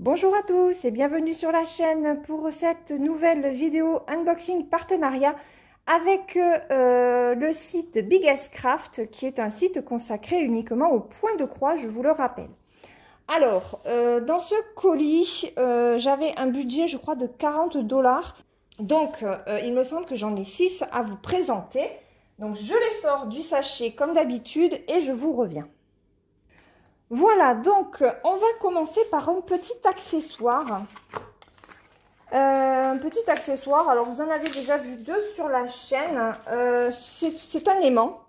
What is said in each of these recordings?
Bonjour à tous et bienvenue sur la chaîne pour cette nouvelle vidéo unboxing partenariat avec le site Biggest Craft, qui est un site consacré uniquement au point de croix, je vous le rappelle. Alors, dans ce colis, j'avais un budget, je crois, de 40 $. Donc, il me semble que j'en ai 6 à vous présenter. Donc, je les sors du sachet comme d'habitude et je vous reviens. Voilà, donc on va commencer par un petit accessoire. Alors vous en avez déjà vu deux sur la chaîne. C'est un aimant.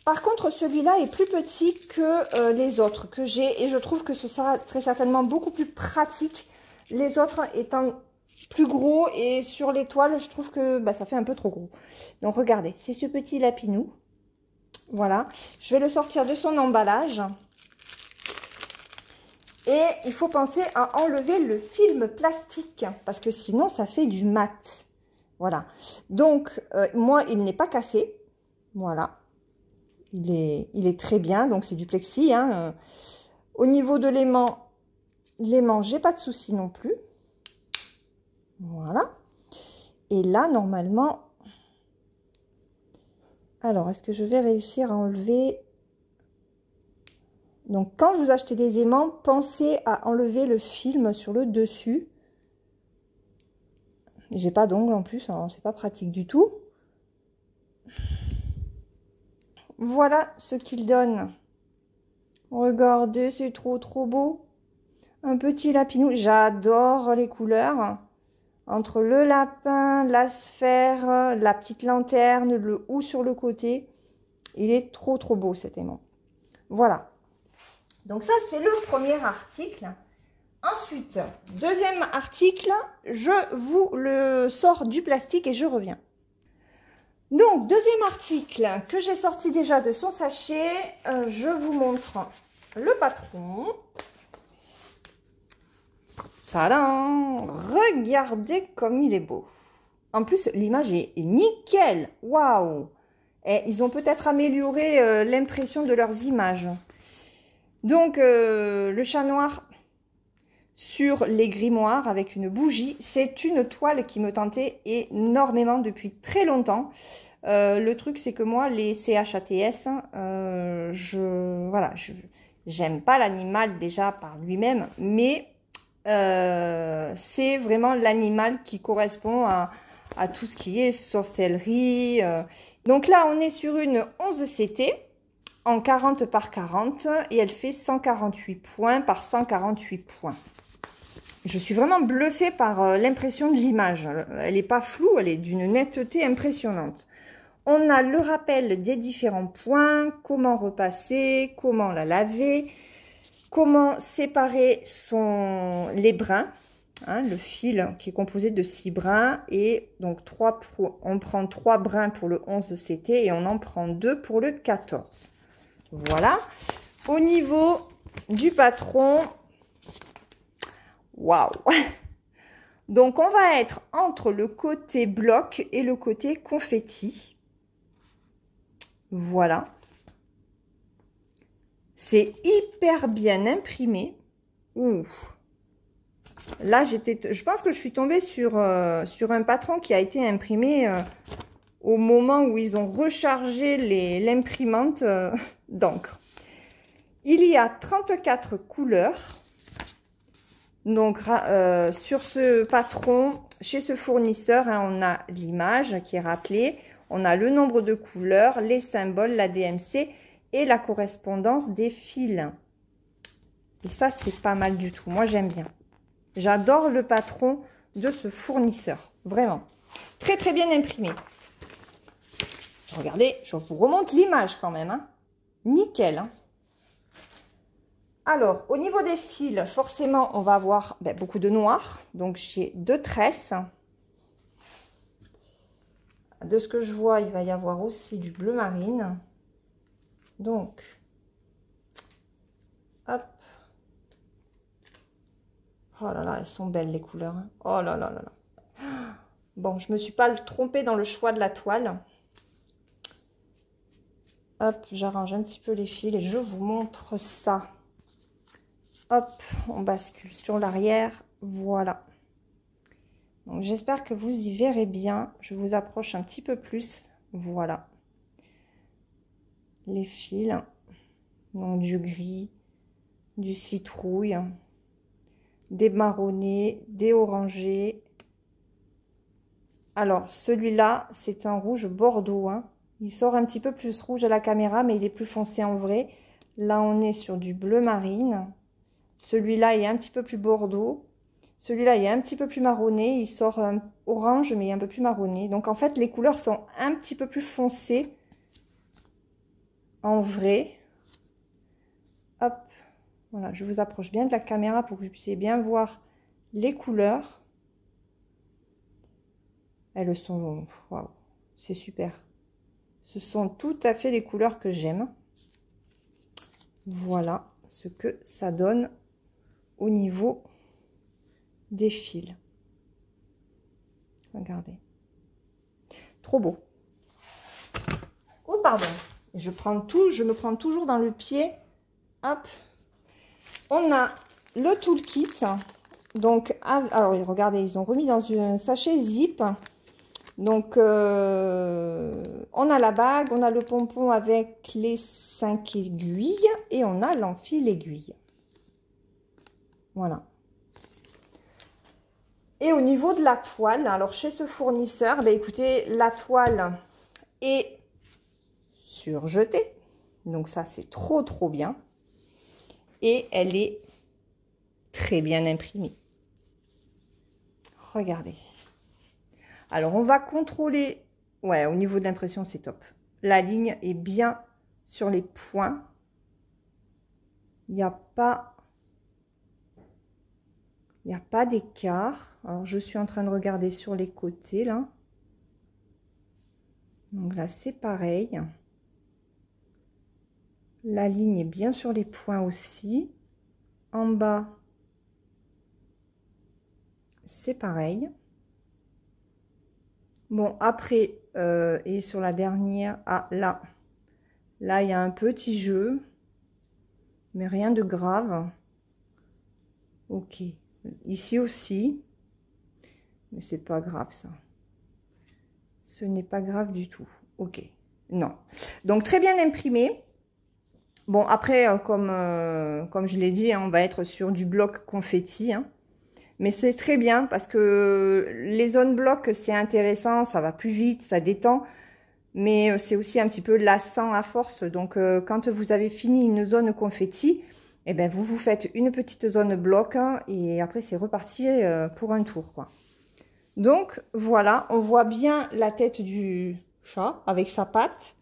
Par contre, celui-là est plus petit que les autres que j'ai. Et je trouve que ce sera très certainement beaucoup plus pratique. Les autres étant plus gros. Et sur l'étoile, je trouve que ça fait un peu trop gros. Donc regardez, c'est ce petit lapinou. Voilà, je vais le sortir de son emballage. Et il faut penser à enlever le film plastique parce que sinon ça fait du mat. Voilà. Donc moi il n'est pas cassé. Voilà. Il est très bien. Donc c'est du plexi. Hein. Au niveau de l'aimant, j'ai pas de souci non plus. Voilà. Et là normalement. Alors est-ce que je vais réussir à enlever? Donc, quand vous achetez des aimants, pensez à enlever le film sur le dessus. J'ai pas d'ongles en plus, alors c'est pas pratique du tout. Voilà ce qu'il donne. Regardez, c'est trop beau. Un petit lapinou. J'adore les couleurs. Entre le lapin, la sphère, la petite lanterne, le ou sur le côté. Il est trop beau cet aimant. Voilà. Donc ça, c'est le premier article. Ensuite, deuxième article, je vous le sors du plastique et je reviens. Donc, deuxième article que j'ai sorti déjà de son sachet, je vous montre le patron. Tadam! Regardez comme il est beau. En plus, l'image est nickel. Waouh! Et ils ont peut-être amélioré l'impression de leurs images. Donc, le chat noir sur les grimoires avec une bougie, c'est une toile qui me tentait énormément depuis très longtemps. Le truc, c'est que moi, les CHATS, j'aime pas l'animal déjà par lui-même, mais c'est vraiment l'animal qui correspond à tout ce qui est sorcellerie. Donc là, on est sur une 11 CT. En 40 par 40 et elle fait 148 points par 148 points. Je suis vraiment bluffée par l'impression de l'image. Elle n'est pas floue, elle est d'une netteté impressionnante. On a le rappel des différents points, comment repasser, comment la laver, comment séparer les brins, hein, le fil qui est composé de 6 brins. Et donc on prend 3 brins pour le 11 CT et on en prend 2 pour le 14. Voilà, au niveau du patron, waouh! Donc, on va être entre le côté bloc et le côté confetti. Voilà. C'est hyper bien imprimé. Ouf. Là, je pense que je suis tombée sur un patron qui a été imprimé au moment où ils ont rechargé l'imprimante d'encre. Il y a 34 couleurs. Donc, sur ce patron, chez ce fournisseur, hein, on a l'image qui est rappelée. On a le nombre de couleurs, les symboles, la DMC et la correspondance des fils. Et ça, c'est pas mal du tout. Moi, j'aime bien. J'adore le patron de ce fournisseur. Vraiment. Très bien imprimé. Regardez, je vous remonte l'image quand même. Hein. Nickel. Hein. Alors, au niveau des fils, forcément, on va avoir beaucoup de noir. Donc, j'ai 2 tresses. De ce que je vois, il va y avoir aussi du bleu marine. Donc, hop. Oh là là, elles sont belles les couleurs. Hein. Oh là là là là. Bon, je ne me suis pas trompée dans le choix de la toile. Hop, j'arrange un petit peu les fils et je vous montre ça. Hop, on bascule sur l'arrière. Voilà. Donc j'espère que vous y verrez bien. Je vous approche un petit peu plus. Voilà. Les fils. Donc du gris, du citrouille, des marronnés, des orangés. Alors celui-là, c'est un rouge bordeaux, hein. Il sort un petit peu plus rouge à la caméra, mais il est plus foncé en vrai. Là, on est sur du bleu marine. Celui-là est un petit peu plus bordeaux. Celui-là est un petit peu plus marronné. Il sort orange, mais un peu plus marronné. Donc, en fait, les couleurs sont un petit peu plus foncées en vrai. Hop, voilà, je vous approche bien de la caméra pour que vous puissiez bien voir les couleurs. Elles sont... Waouh, c'est super. Ce sont tout à fait les couleurs que j'aime. Voilà ce que ça donne au niveau des fils. Regardez. Trop beau. Oh, pardon. Je me prends toujours dans le pied. Hop. On a le toolkit. Donc, alors, regardez, ils ont remis dans un sachet zip. Donc, on a la bague, on a le pompon avec les 5 aiguilles et on a l'enfil aiguille. Voilà. Et au niveau de la toile, alors chez ce fournisseur, ben écoutez, la toile est surjetée. Donc ça, c'est trop, trop bien. Et elle est très bien imprimée. Regardez. Alors, on va contrôler. Ouais, au niveau de l'impression, c'est top. La ligne est bien sur les points. Il n'y a pas... Il n'y a pas d'écart. Alors, je suis en train de regarder sur les côtés, là. Donc là, c'est pareil. La ligne est bien sur les points aussi. En bas, c'est pareil. Bon, après, et sur la dernière, ah, là, il y a un petit jeu, mais rien de grave. Ok. Ici aussi, mais c'est pas grave ça. Ce n'est pas grave du tout. Ok. Non. Donc, très bien imprimé. Bon, après, comme je l'ai dit, hein, on va être sur du bloc confetti, hein. Mais c'est très bien parce que les zones blocs, c'est intéressant, ça va plus vite, ça détend. Mais c'est aussi un petit peu lassant à force. Donc, quand vous avez fini une zone confetti, eh ben, vous faites une petite zone bloc hein, et après, c'est reparti pour un tour, quoi. Donc, voilà, on voit bien la tête du chat avec sa patte.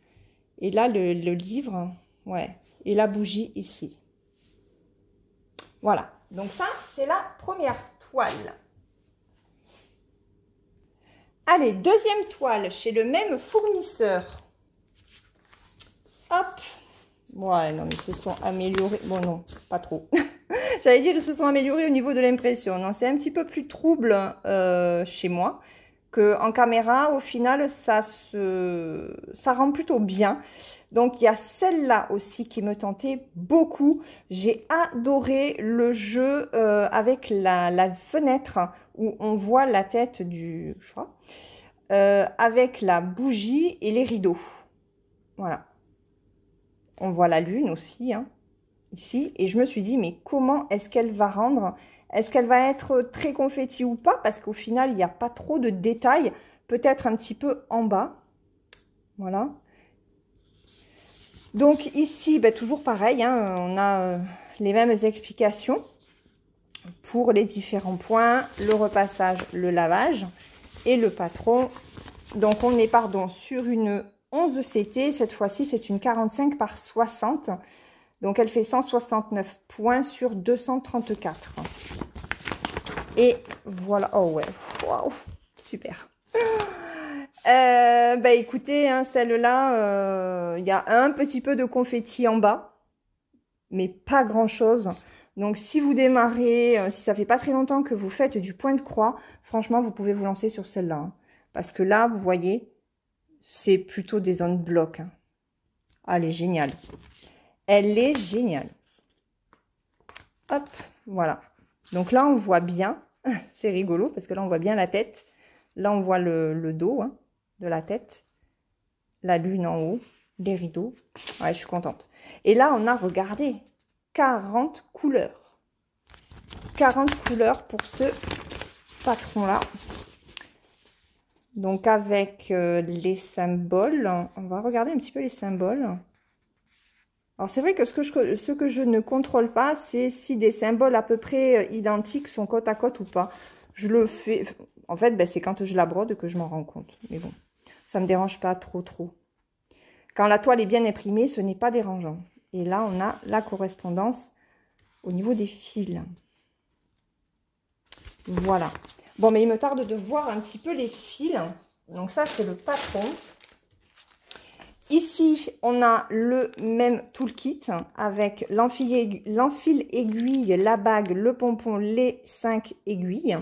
Et là, le livre, ouais, et la bougie ici. Voilà, donc ça, c'est la première toile. Allez, deuxième toile chez le même fournisseur. Hop. Ouais, non, mais ils se sont améliorés. Bon, non, pas trop. J'allais dire, ils se sont améliorés au niveau de l'impression. Non, c'est un petit peu plus trouble chez moi qu'en caméra. Au final, ça rend plutôt bien. Donc, il y a celle-là aussi qui me tentait beaucoup. J'ai adoré le jeu avec la fenêtre où on voit la tête du chat avec la bougie et les rideaux. Voilà. On voit la lune aussi, hein, ici. Et je me suis dit, mais comment est-ce qu'elle va rendre? Est-ce qu'elle va être très confetti ou pas? Parce qu'au final, il n'y a pas trop de détails. Peut-être un petit peu en bas. Voilà. Donc ici, ben, toujours pareil, hein, on a les mêmes explications pour les différents points, le repassage, le lavage et le patron. Donc on est, pardon, sur une 11 CT, cette fois-ci c'est une 45 par 60. Donc elle fait 169 points sur 234. Et voilà, oh ouais, waouh, super. Bah écoutez, hein, celle-là, il y a un petit peu de confetti en bas, mais pas grand-chose. Donc si vous démarrez, si ça fait pas très longtemps que vous faites du point de croix, franchement, vous pouvez vous lancer sur celle-là. Hein. Parce que là, vous voyez, c'est plutôt des zones blocs. Hein. Ah, elle est géniale. Elle est géniale. Hop, voilà. Donc là, on voit bien. C'est rigolo parce que là, on voit bien la tête. Là, on voit le dos hein, de la tête. La lune en haut. Les rideaux. Ouais, je suis contente. Et là, on a, regardé, 40 couleurs. 40 couleurs pour ce patron-là. Donc, avec les symboles. On va regarder un petit peu les symboles. Alors, c'est vrai que ce que je ne contrôle pas, c'est si des symboles à peu près identiques sont côte à côte ou pas. Je le fais... En fait, ben, c'est quand je la brode que je m'en rends compte. Mais bon, ça ne me dérange pas trop. Quand la toile est bien imprimée, ce n'est pas dérangeant. Et là, on a la correspondance au niveau des fils. Voilà. Bon, mais il me tarde de voir un petit peu les fils. Donc ça, c'est le patron. Ici, on a le même toolkit avec l'enfil aiguille, la bague, le pompon, les 5 aiguilles.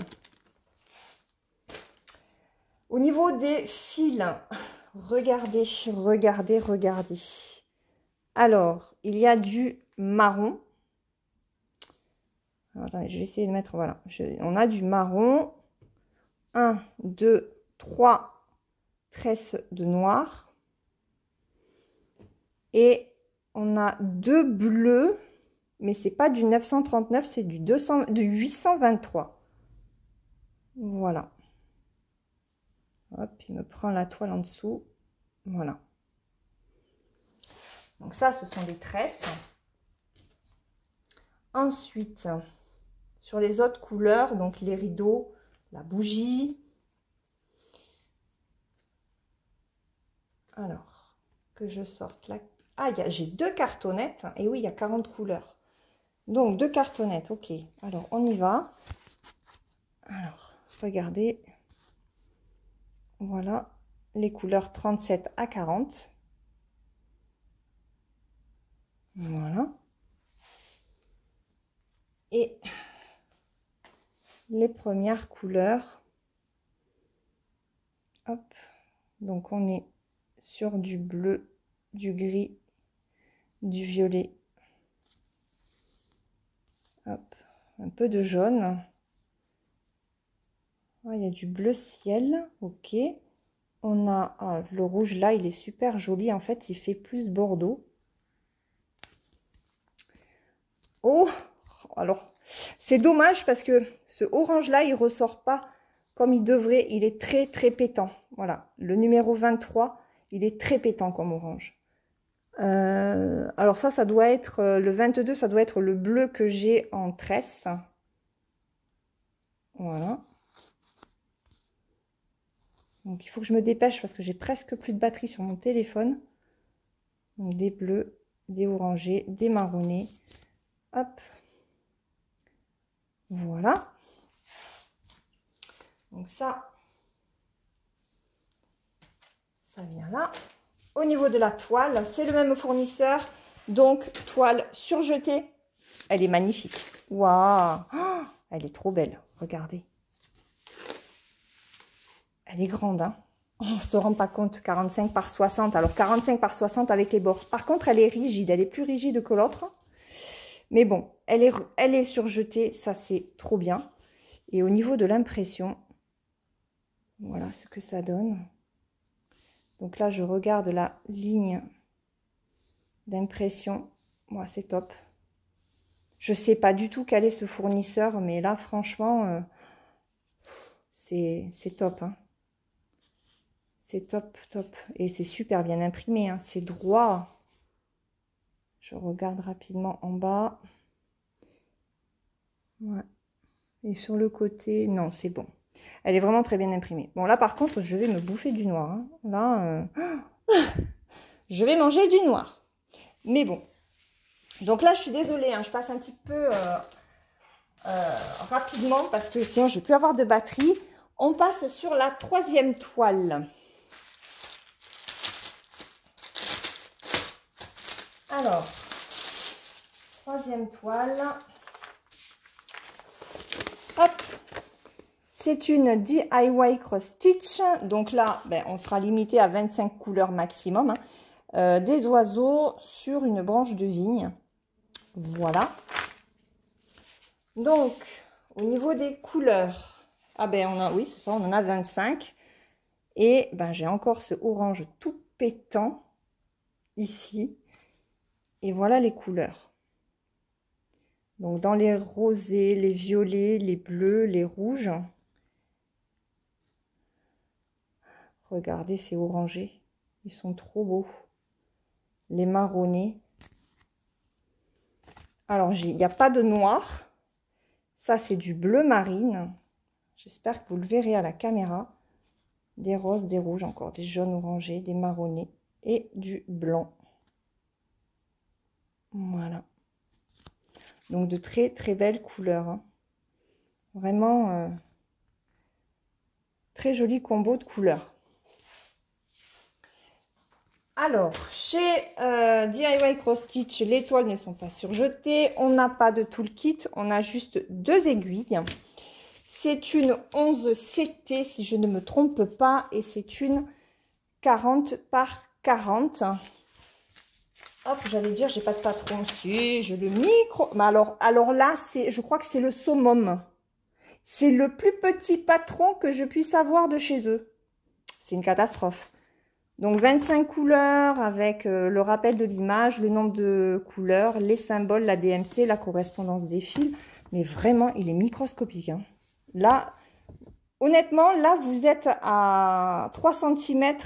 Au niveau des fils, regardez. Alors, il y a du marron. Alors, attendez, je vais essayer de mettre, voilà. On a du marron. 1, 2, 3 tresses de noir. Et on a 2 bleus, mais c'est pas du 939, c'est du 823. Voilà. Hop, il me prend la toile en dessous. Voilà. Donc ça, ce sont des tresses. Ensuite, sur les autres couleurs, donc les rideaux, la bougie. Alors, que je sorte là. Ah, j'ai 2 cartonnettes. Et oui, il y a 40 couleurs. Donc, 2 cartonnettes. Ok. Alors, on y va. Alors, regardez. Voilà. Les couleurs 37 à 40. Voilà. Et les premières couleurs. Hop. Donc, on est sur du bleu, du gris, du violet. Hop, un peu de jaune. Ah, il y a du bleu ciel, ok. On a le rouge là, il est super joli. En fait, il fait plus bordeaux. Oh, alors, c'est dommage parce que ce orange là, il ressort pas comme il devrait. Il est très pétant. Voilà, le numéro 23, il est très pétant comme orange. Alors ça doit être le 22, ça doit être le bleu que j'ai en tresse. Voilà. Donc il faut que je me dépêche parce que j'ai presque plus de batterie sur mon téléphone. Donc des bleus, des orangés, des marronnés. Hop. Voilà. Donc ça vient là. Au niveau de la toile, c'est le même fournisseur. Donc, toile surjetée. Elle est magnifique. Waouh! Oh, elle est trop belle. Regardez. Elle est grande, hein? On ne se rend pas compte. 45 par 60. Alors, 45 par 60 avec les bords. Par contre, elle est rigide. Elle est plus rigide que l'autre. Mais bon, elle est surjetée. Ça, c'est trop bien. Et au niveau de l'impression, voilà ce que ça donne. Donc là, je regarde la ligne d'impression. Moi, c'est top. Je ne sais pas du tout quel est ce fournisseur, mais là, franchement, c'est top. Hein. C'est top. Et c'est super bien imprimé. Hein. C'est droit. Je regarde rapidement en bas. Ouais. Et sur le côté, non, c'est bon. Elle est vraiment très bien imprimée. Bon, là, par contre, je vais me bouffer du noir. Hein. Là, je vais manger du noir. Mais bon. Donc là, je suis désolée. Hein, je passe un petit peu rapidement parce que sinon, je ne vais plus avoir de batterie. On passe sur la 3e toile. Alors, 3e toile. Hop. C'est une DIY cross stitch. Donc là, ben, on sera limité à 25 couleurs maximum. Hein. Des oiseaux sur une branche de vigne. Voilà. Donc, au niveau des couleurs, ah ben on a, oui, c'est ça, on en a 25. Et ben j'ai encore ce orange tout pétant ici. Et voilà les couleurs. Donc dans les rosés, les violets, les bleus, les rouges. Regardez ces orangés, ils sont trop beaux. Les marronnés. Alors il n'y a pas de noir. Ça c'est du bleu marine. J'espère que vous le verrez à la caméra. Des roses, des rouges encore, des jaunes orangés, des marronnés et du blanc. Voilà. Donc de très très belles couleurs. Hein. Vraiment très joli combo de couleurs. Alors, chez DIY Cross Stitch, les toiles ne sont pas surjetées. On n'a pas de toolkit, on a juste 2 aiguilles. C'est une 11 CT si je ne me trompe pas et c'est une 40 par 40. Hop, j'allais dire, j'ai pas de patron. Si, j'ai le micro. Mais alors là, je crois que c'est le summum. C'est le plus petit patron que je puisse avoir de chez eux. C'est une catastrophe. Donc 25 couleurs avec le rappel de l'image, le nombre de couleurs, les symboles, la DMC, la correspondance des fils. Mais vraiment, il est microscopique. Hein. Là, honnêtement, là, vous êtes à 3 cm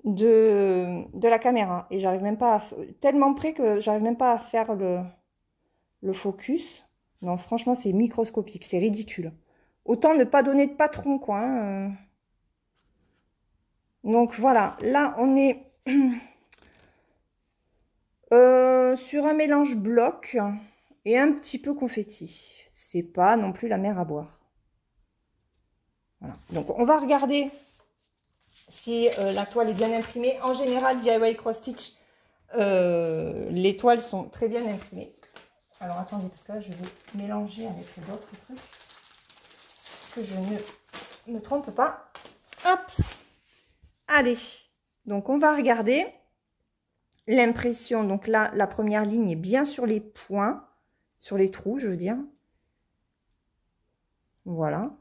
de la caméra. Et j'arrive même pas à... Tellement près que j'arrive même pas à faire le focus. Non, franchement, c'est microscopique. C'est ridicule. Autant ne pas donner de patron, quoi. Hein. Donc, voilà. Là, on est sur un mélange bloc et un petit peu confetti. C'est pas non plus la mer à boire. Voilà. Donc, on va regarder si la toile est bien imprimée. En général, DIY Cross Stitch, les toiles sont très bien imprimées. Alors, attendez, parce que là, je vais mélanger avec d'autres trucs. Que je ne me trompe pas. Hop! Allez! Donc, on va regarder l'impression. Donc là, la première ligne est bien sur les points, sur les trous, je veux dire. Voilà.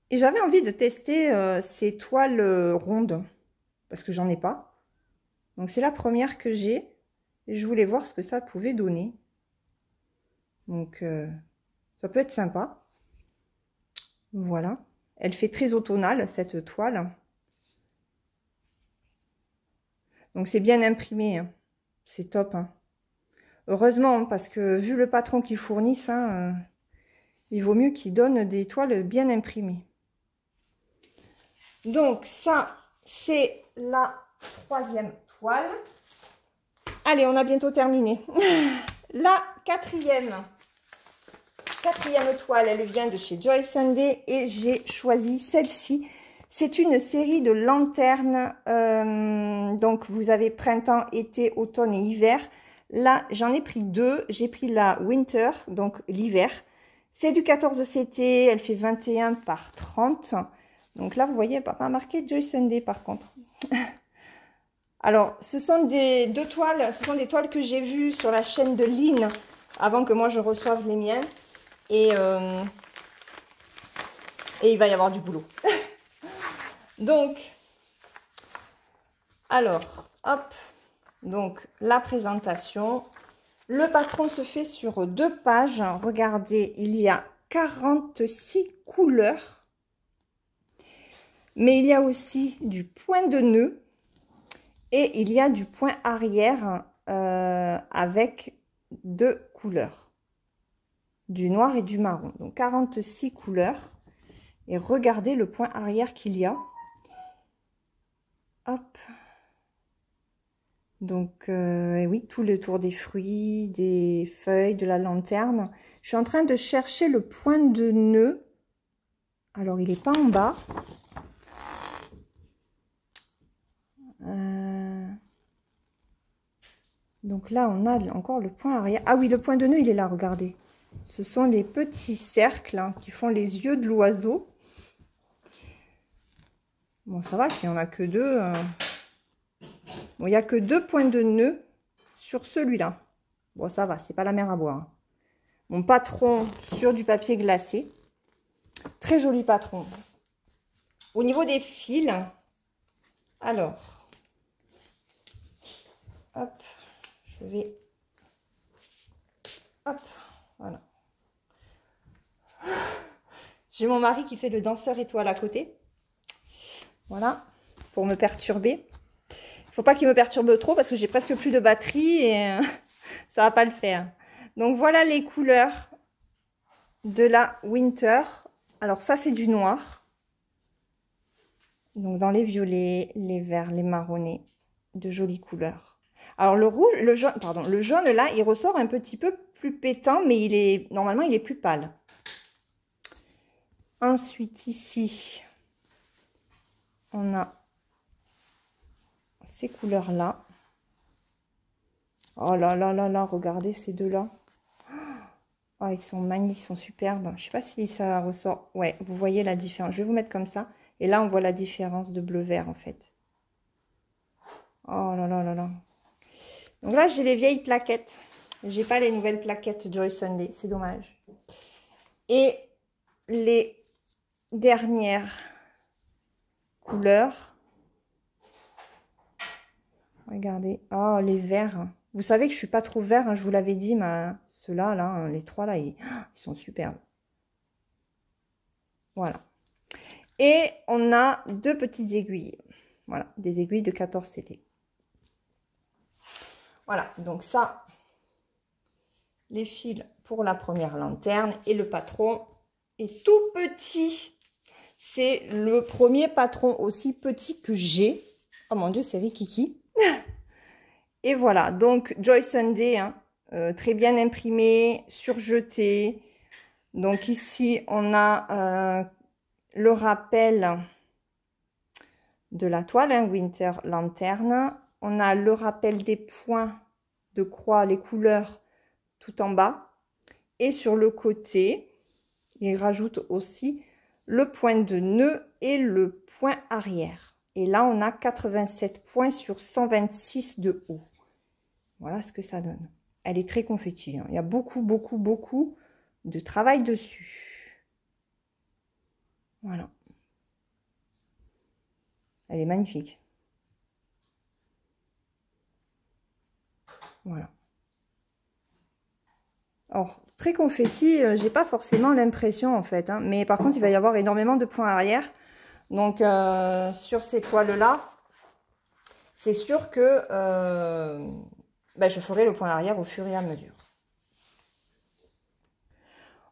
Et j'avais envie de tester ces toiles rondes, parce que j'en ai pas. Donc, c'est la première que j'ai. Et je voulais voir ce que ça pouvait donner. Donc, ça peut être sympa. Voilà. Elle fait très automnale, cette toile. Donc, c'est bien imprimé. Hein. C'est top. Hein. Heureusement, parce que vu le patron qu'ils fournissent, hein, il vaut mieux qu'ils donnent des toiles bien imprimées. Donc, ça, c'est la 3e toile. Allez, on a bientôt terminé. La 4e toile, elle vient de chez Joy Sunday et j'ai choisi celle-ci. C'est une série de lanternes. Donc, vous avez printemps, été, automne et hiver. Là, j'en ai pris 2. J'ai pris la Winter, donc l'hiver. C'est du 14 CT, elle fait 21 par 30. Donc là, vous voyez, elle n'a pas marqué Joy Sunday par contre. Alors, ce sont des toiles que j'ai vues sur la chaîne de Lynn avant que moi je reçoive les miennes. Et il va y avoir du boulot. Donc, alors, hop. Donc, la présentation. Le patron se fait sur 2 pages. Regardez, il y a 46 couleurs. Mais il y a aussi du point de nœud. Et il y a du point arrière avec 2 couleurs. Du noir et du marron. Donc 46 couleurs. Et regardez le point arrière qu'il y a. Hop. Donc oui, tout le tour des fruits, des feuilles, de la lanterne. Je suis en train de chercher le point de nœud. Alors il n'est pas en bas. Donc là, on a encore le point arrière. Ah oui, le point de nœud, il est là, regardez. Ce sont des petits cercles hein, qui font les yeux de l'oiseau. Bon, ça va, parce qu'il n'y en a que 2. Bon, il n'y a que 2 points de nœud sur celui-là. Bon, ça va, c'est pas la mer à boire. Mon patron sur du papier glacé. Très joli patron. Au niveau des fils, alors, hop, je vais, hop, voilà. J'ai mon mari qui fait le danseur étoile à côté. Voilà, pour me perturber. Il ne faut pas qu'il me perturbe trop parce que j'ai presque plus de batterie et ça va pas le faire. Donc voilà les couleurs de la Winter. Alors ça c'est du noir. Donc dans les violets, les verts, les marronnés, de jolies couleurs. Alors le rouge, le jaune, pardon, le jaune là, il ressort un petit peu plus pétant, mais il est normalement il est plus pâle. Ensuite ici, on a ces couleurs là. Oh là là là là, regardez ces deux là. Oh, ils sont magnifiques, ils sont superbes. Je sais pas si ça ressort. Ouais, vous voyez la différence. Je vais vous mettre comme ça. Et là, on voit la différence de bleu-vert, en fait. Oh là là là là. Donc là, j'ai les vieilles plaquettes. J'ai pas les nouvelles plaquettes Joy Sunday. C'est dommage. Et les dernières couleurs. Regardez. Oh, les verts. Vous savez que je suis pas trop vert, hein, je vous l'avais dit, mais ceux-là, là, hein, les trois là, ils sont superbes. Voilà. Et on a deux petites aiguilles. Voilà, des aiguilles de 14 CT. Voilà, donc ça, les fils pour la première lanterne. Et le patron est tout petit. C'est le premier patron aussi petit que j'ai. Oh mon Dieu, c'est Rikiki. Et voilà, donc Joy Sunday, hein, très bien imprimé, surjeté. Donc ici, on a le rappel de la toile, hein, Winter Lanterne. On a le rappel des points de croix, les couleurs tout en bas. Et sur le côté, il rajoute aussi le point de nœud et le point arrière. Et là, on a 87 points sur 126 de haut. Voilà ce que ça donne. Elle est très confetti, hein. Il y a beaucoup, beaucoup, beaucoup de travail dessus. Voilà. Elle est magnifique. Voilà. Alors, très confetti, j'ai pas forcément l'impression en fait, hein, mais par contre, il va y avoir énormément de points arrière. Donc, sur ces toiles-là, c'est sûr que je ferai le point arrière au fur et à mesure.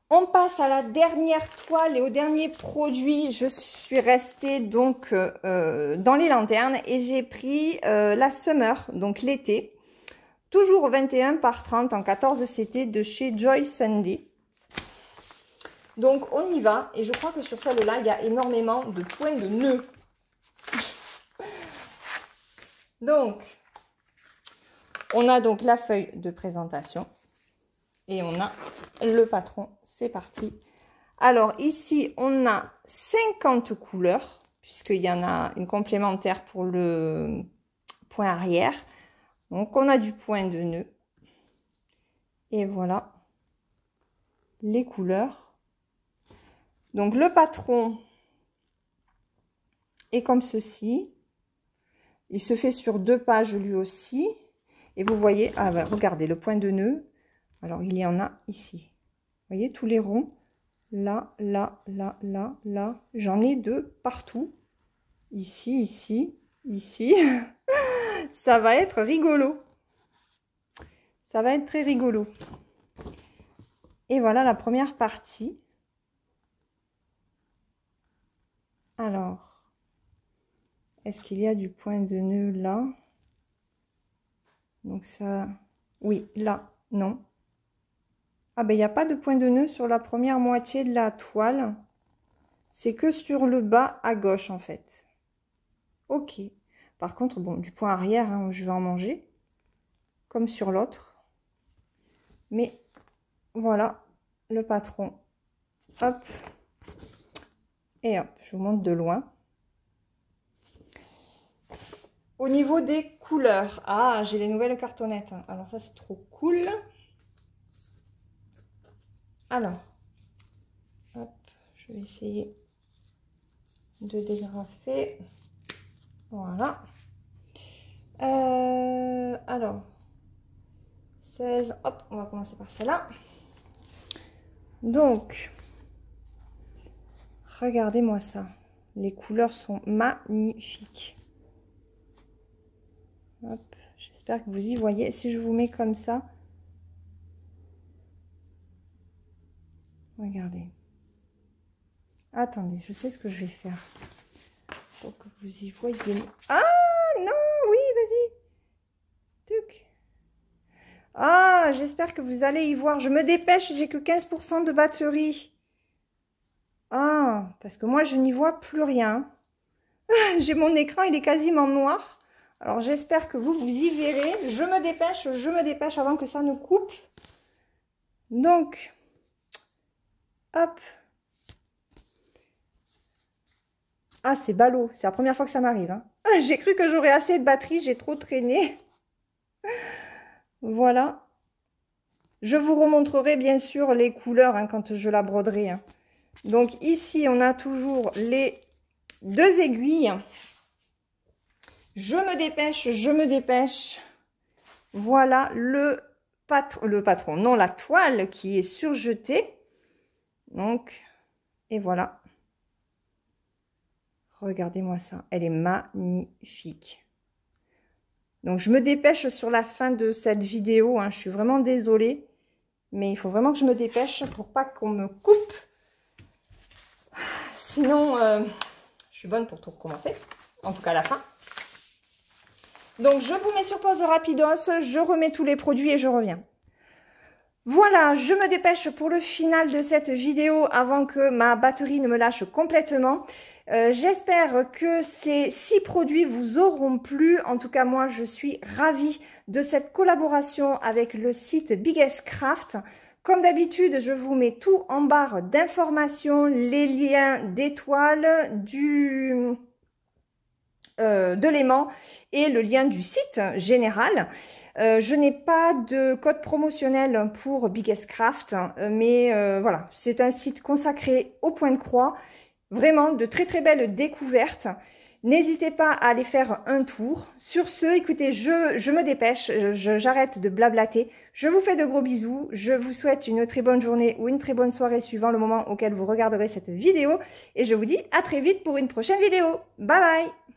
On passe à la dernière toile et au dernier produit. Je suis restée donc dans les lanternes et j'ai pris la Summer, donc l'été. Toujours 21 par 30 en 14 CT de chez Joy Sunday. Donc on y va et je crois que sur celle-là, il y a énormément de points de nœud. Donc, on a donc la feuille de présentation. Et on a le patron, c'est parti. Alors ici, on a 50 couleurs, puisqu'il y en a une complémentaire pour le point arrière. Donc on a du point de nœud. Et voilà les couleurs. Donc le patron est comme ceci. Il se fait sur 2 pages lui aussi. Et vous voyez, ah ben, regardez le point de nœud. Alors, il y en a ici. Vous voyez, tous les ronds. Là, là, là, là, là. J'en ai 2 partout. Ici, ici, ici. Ça va être rigolo. Ça va être très rigolo. Et voilà la première partie. Alors, est-ce qu'il y a du point de nœud là? Donc ça... Oui, là, non. Ah ben, il n'y a pas de point de nœud sur la première moitié de la toile. C'est que sur le bas à gauche, en fait. Ok. Par contre, bon, du point arrière, hein, je vais en manger. Comme sur l'autre. Mais voilà le patron. Hop. Et hop, je vous montre de loin. Au niveau des couleurs. Ah, j'ai les nouvelles cartonnettes. Alors ça, c'est trop cool. Alors, hop, je vais essayer de dégrafer. Voilà. Alors, 16, hop, on va commencer par celle-là. Donc, regardez-moi ça. Les couleurs sont magnifiques. Hop, j'espère que vous y voyez. Si je vous mets comme ça, regardez. Attendez, je sais ce que je vais faire pour que vous y voyez. Ah non, oui, vas-y. Tuc. Ah, j'espère que vous allez y voir. Je me dépêche, j'ai que 15% de batterie. Ah, parce que moi, je n'y vois plus rien. J'ai mon écran, il est quasiment noir. Alors, j'espère que vous y verrez. Je me dépêche avant que ça ne coupe. Donc, hop. Ah, c'est ballot. C'est la première fois que ça m'arrive. Hein. J'ai cru que j'aurais assez de batterie. J'ai trop traîné. Voilà. Je vous remontrerai bien sûr les couleurs hein, quand je la broderai. Hein. Donc, ici, on a toujours les 2 aiguilles. Je me dépêche, je me dépêche. Voilà le patron, non, la toile qui est surjetée. Donc, et voilà. Regardez-moi ça, elle est magnifique. Donc, je me dépêche sur la fin de cette vidéo. Hein. Je suis vraiment désolée, mais il faut vraiment que je me dépêche pour pas qu'on me coupe. Sinon, je suis bonne pour tout recommencer. En tout cas, à la fin. Donc, je vous mets sur pause rapidos. Je remets tous les produits et je reviens. Voilà, je me dépêche pour le final de cette vidéo avant que ma batterie ne me lâche complètement. J'espère que ces 6 produits vous auront plu. En tout cas, moi, je suis ravie de cette collaboration avec le site Biggest Craft. Comme d'habitude, je vous mets tout en barre d'informations, les liens d'étoiles, de l'aimant et le lien du site général. Je n'ai pas de code promotionnel pour Biggest Craft, mais voilà, c'est un site consacré au point de croix. Vraiment de très très belles découvertes. N'hésitez pas à aller faire un tour. Sur ce, écoutez, je me dépêche, j'arrête de blablater. Je vous fais de gros bisous. Je vous souhaite une très bonne journée ou une très bonne soirée suivant le moment auquel vous regarderez cette vidéo. Et je vous dis à très vite pour une prochaine vidéo. Bye bye!